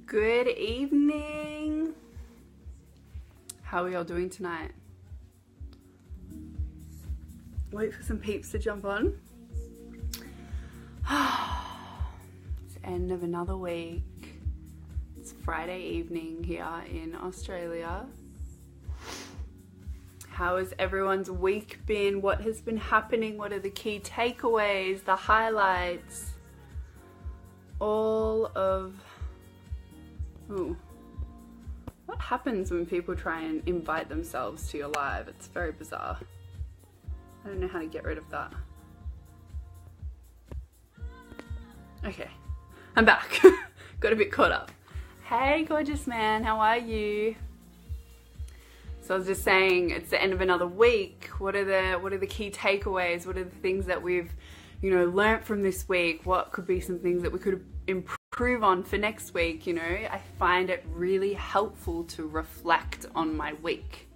Good evening. How are we all doing tonight? Wait for some peeps to jump on. It's the end of another week. It's Friday evening here in Australia. How has everyone's week been? What has been happening? What are the key takeaways, the highlights? What happens when people try and invite themselves to your live? It's very bizarre. I don't know how to get rid of that. Okay, I'm back. Got a bit caught up. Hey, gorgeous man, how are you? So I was just saying, it's the end of another week. What are the key takeaways? What are the things that we've, learnt from this week? What could be some things that we could improve on for next week? I find it really helpful to reflect on my week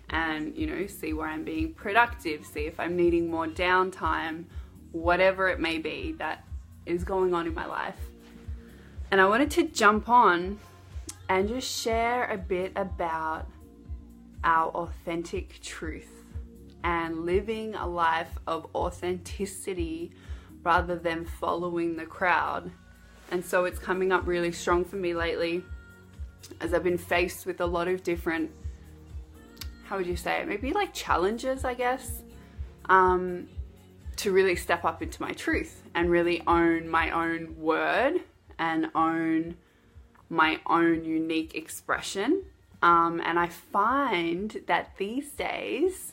and, see where I'm being productive, see if I'm needing more downtime, whatever it may be that is going on in my life. And I wanted to jump on and just share a bit about our authentic truth and living a life of authenticity rather than following the crowd. And so it's coming up really strong for me lately as I've been faced with a lot of different, how would you say it, maybe like challenges, I guess, to really step up into my truth and really own my own word and own my own unique expression. And I find that these days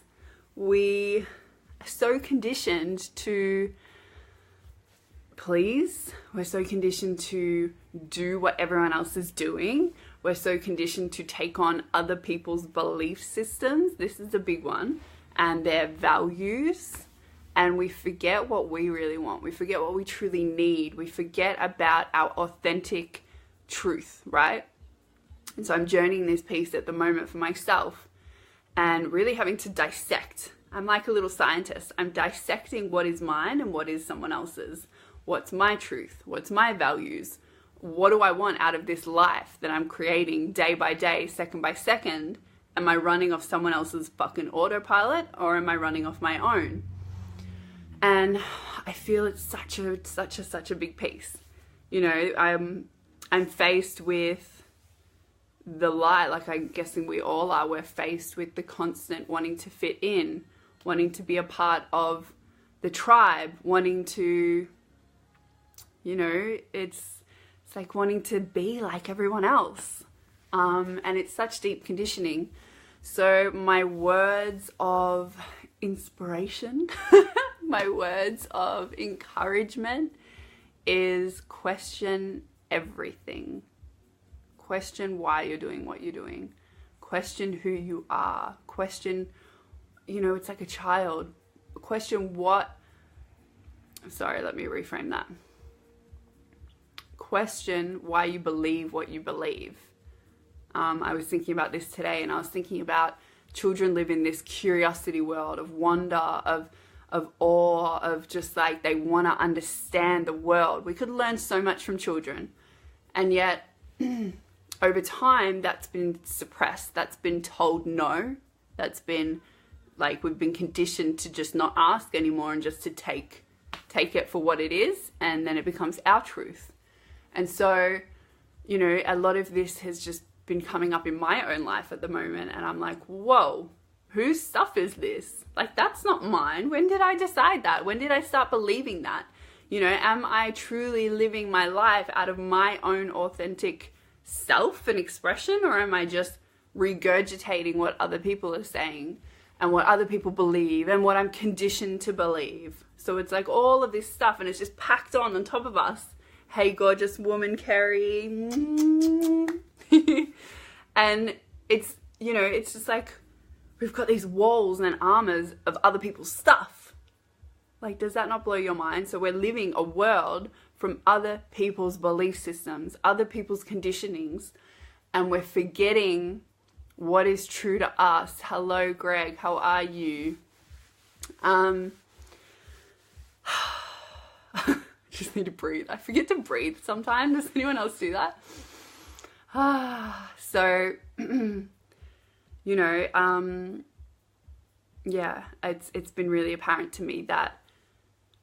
we are so conditioned to please. We're so conditioned to do what everyone else is doing. We're so conditioned to take on other people's belief systems. This is a big one. And their values. And we forget what we really want. We forget what we truly need. We forget about our authentic truth, right? And so I'm journeying this piece at the moment for myself and really having to dissect. I'm like a little scientist. I'm dissecting what is mine and what is someone else's. What's my truth? What's my values? What do I want out of this life that I'm creating day by day, second by second? Am I running off someone else's fucking autopilot or am I running off my own? And I feel it's such a big piece. I'm faced with the lie, like I'm guessing we all are. We're faced with the constant wanting to fit in, wanting to be a part of the tribe, wanting to, it's like wanting to be like everyone else. And it's such deep conditioning. So my words of inspiration, my words of encouragement is question everything. Question why you're doing what you're doing. Question who you are. Question, it's like a child. Question what... Sorry, let me reframe that. Question why you believe what you believe. I was thinking about this today and I was thinking about children live in this curiosity world of wonder, of awe, of just like they want to understand the world. We could learn so much from children. And yet... over time, that's been suppressed. That's been told no. That's been like we've been conditioned to just not ask anymore and just to take it for what it is. And then it becomes our truth. And so, a lot of this has just been coming up in my own life at the moment. And I'm like, whoa, whose stuff is this? Like, that's not mine. When did I decide that? When did I start believing that? Am I truly living my life out of my own authentic self and expression, or am I just regurgitating what other people are saying and what other people believe and what I'm conditioned to believe? So it's like all of this stuff and it's just packed on top of us. Hey, gorgeous woman, Kerry. And it's, it's just like we've got these walls and armors of other people's stuff. Like, does that not blow your mind? So we're living a world from other people's belief systems, other people's conditionings, and we're forgetting what is true to us. Hello, Greg, how are you? Just need to breathe. I forget to breathe sometimes. Does anyone else do that? So, yeah, it's been really apparent to me that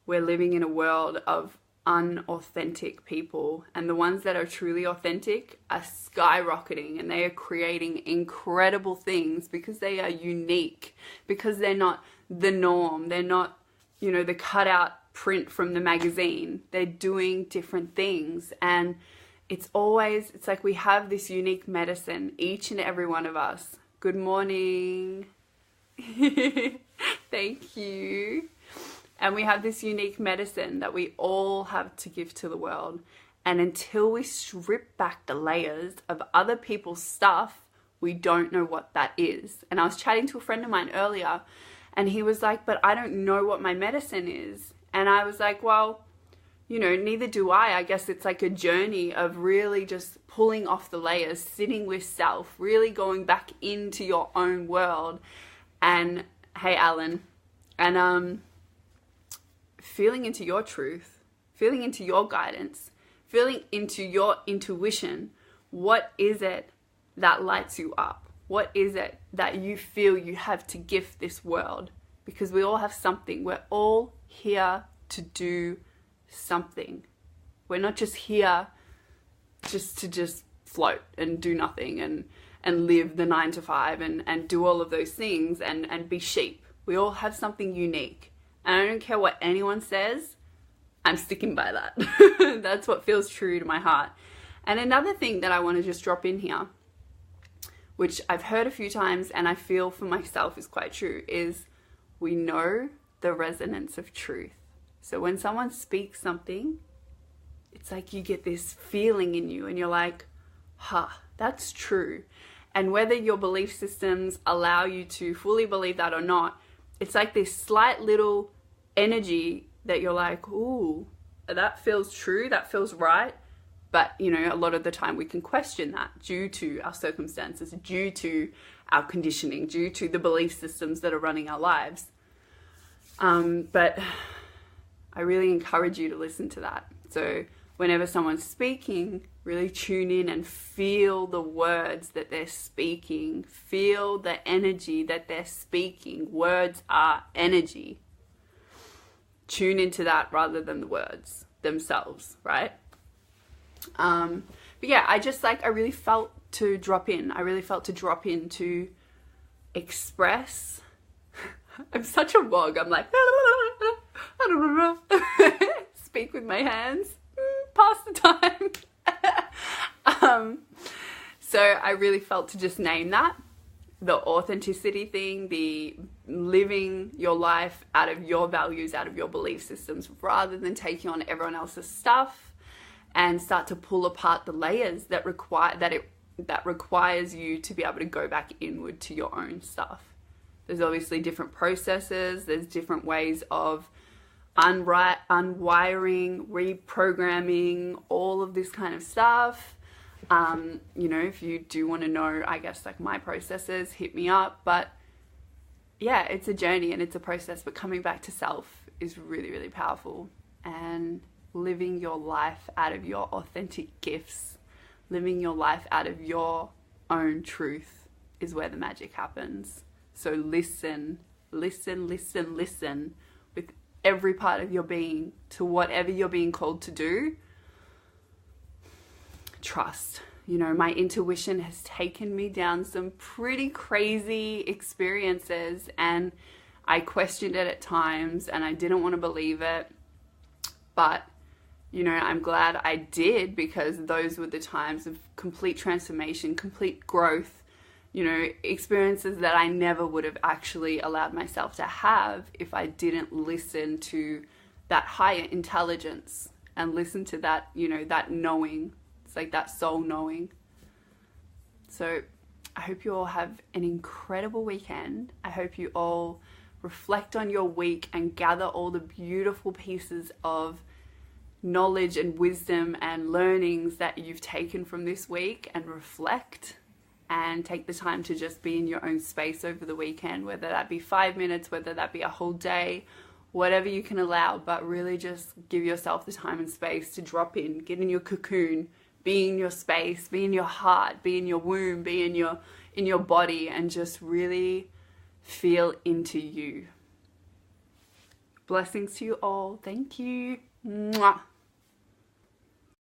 we're living in a world of unauthentic people, and the ones that are truly authentic are skyrocketing, and they are creating incredible things because they are unique, because they're not the norm. They're not, the cutout print from the magazine. They're doing different things, and it's like we have this unique medicine, each and every one of us. Good morning. Thank you. And we have this unique medicine that we all have to give to the world. And until we strip back the layers of other people's stuff, we don't know what that is. And I was chatting to a friend of mine earlier, and he was like, but I don't know what my medicine is. And I was like, well, neither do I. I guess it's like a journey of really just pulling off the layers, sitting with self, really going back into your own world. And hey, Alan, and feeling into your truth, feeling into your guidance, feeling into your intuition. What is it that lights you up? What is it that you feel you have to gift this world? Because we all have something. We're all here to do something. We're not just here to float and do nothing and live the 9 to 5 and do all of those things and be sheep. We all have something unique. And I don't care what anyone says, I'm sticking by that. That's what feels true to my heart. And another thing that I want to just drop in here, which I've heard a few times and I feel for myself is quite true, is we know the resonance of truth. So when someone speaks something, it's like you get this feeling in you and you're like, that's true. And whether your belief systems allow you to fully believe that or not, it's like this slight little energy that you're like, ooh, that feels true, that feels right. But, a lot of the time we can question that due to our circumstances, due to our conditioning, due to the belief systems that are running our lives. But I really encourage you to listen to that. So whenever someone's speaking, really tune in and feel the words that they're speaking. Feel the energy that they're speaking. Words are energy. Tune into that rather than the words themselves, right? But yeah, I really felt to drop in. I really felt to drop in to express. I'm such a wog. I'm like, speak with my hands. Pass the time. So I really felt to just name that, the authenticity thing, the living your life out of your values, out of your belief systems, rather than taking on everyone else's stuff, and start to pull apart the layers that requires you to be able to go back inward to your own stuff. There's obviously different processes. There's different ways of unwiring, reprogramming, all of this kind of stuff. If you do want to know, I guess, like my processes, hit me up. But yeah, it's a journey and it's a process, but coming back to self is really, really powerful. And living your life out of your authentic gifts, living your life out of your own truth is where the magic happens. So listen with every part of your being to whatever you're being called to do. Trust. My intuition has taken me down some pretty crazy experiences, and I questioned it at times and I didn't want to believe it. But, I'm glad I did, because those were the times of complete transformation, complete growth, experiences that I never would have actually allowed myself to have if I didn't listen to that higher intelligence and listen to that, that knowing. It's like that soul knowing. So I hope you all have an incredible weekend. I hope you all reflect on your week and gather all the beautiful pieces of knowledge and wisdom and learnings that you've taken from this week, and reflect and take the time to just be in your own space over the weekend, whether that be 5 minutes, whether that be a whole day, whatever you can allow, but really just give yourself the time and space to drop in, get in your cocoon, be in your space, be in your heart, be in your womb, be in your body, and just really feel into you. Blessings to you all. Thank you. Mwah.